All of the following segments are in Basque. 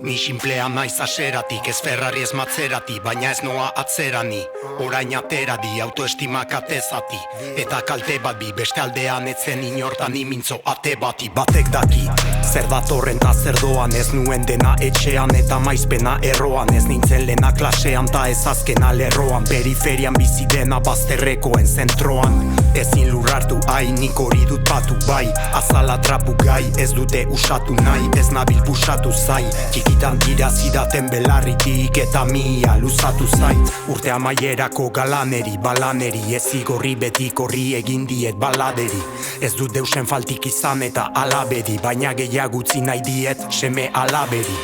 Ni simplea naiz aseratik, ez Ferrari ez matzerati, baina ez noa atzerani. Orain ateradi, autoestimak atezati, eta kalte bat bi, beste aldean etzen inortan imintzo ate bati. Batek daki, zer datorren ta zer doan, ez nuen dena etxean eta maizpena erroan. Ez nintzen lena klasean ta ez azkena lerroan, periferian bizi dena bazterrekoen zentroan. Ezin lur hartu, nik hori dut batu bai, azala trapu gai, ez dute usatu nahi, ez nabil pusatu zai. Txikitan dira zidaten belarritik eta mia luzatu zait. Urte amaierako galaneri, balaneri, ez igorri beti korri egin diet baladeri. Ez dut deusen faltik izan eta alaberi, baina gehiago utzi nahi diet seme alaberi.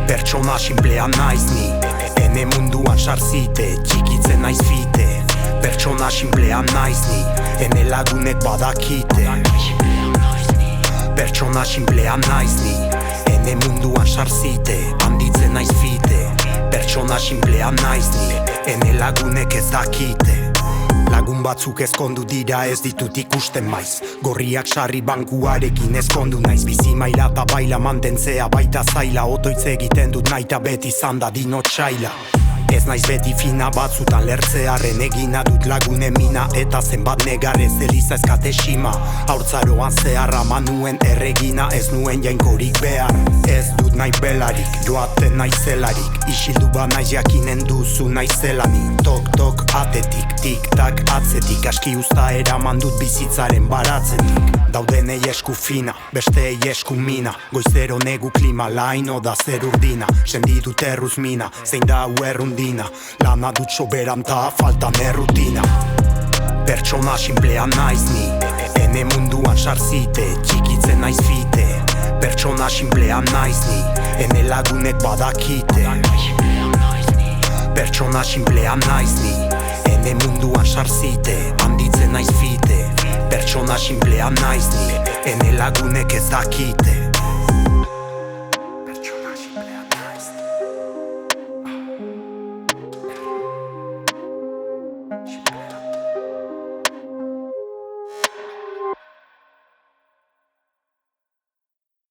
Pertsona simplea naiz ni, ene munduan sarzite, txikitzen naiz fite. Pertsona simplea naiz ni, ene lagunek badakite. Pertsona simplea naiz ni, ene munduan sarzite, handitzen naiz fite. Pertsona simplea naiz ni, ene lagunek ez dakite. Lagun batzuk ezkondu dira ez ditut ikusten maiz, gorriak sarri bankuarekin ezkondu naiz. Bizi maila eta baila mantentzea baita zaila, otoitz egiten dut naita beti zanda dino txaila. Ez naiz beti fina batzutan lertzearen, egina dut lagunen mina eta zenbat negarez eliza eskate sima. Haurtzaroan zeharra manuen erregina, ez nuen jainkorik behar. Ez dut nahi belarik, joaten naizelarik, isildu ba naiz jakinen duzu naizelani. Tok tok atetik, tik tak atzetik, aski usta eraman dut bizitzaren baratzetik. Daudenei esku fina, besteei esku mina, goizero negu klima laino da zer urdina. Sendi dut erruz mina, zein da hau errundina, lana dut soberan ta faltan errutina. Pertsona simplea naiz ni, ene munduan sarzite, txikitzen naiz fite. Pertsona simplea naiz ni, ene lagunek badakite. Pertsona simplea naiz ni, ene munduan sarzite, handitzen naiz fite. Pertsona simplea naiz ni, ene lagunek ez dakite.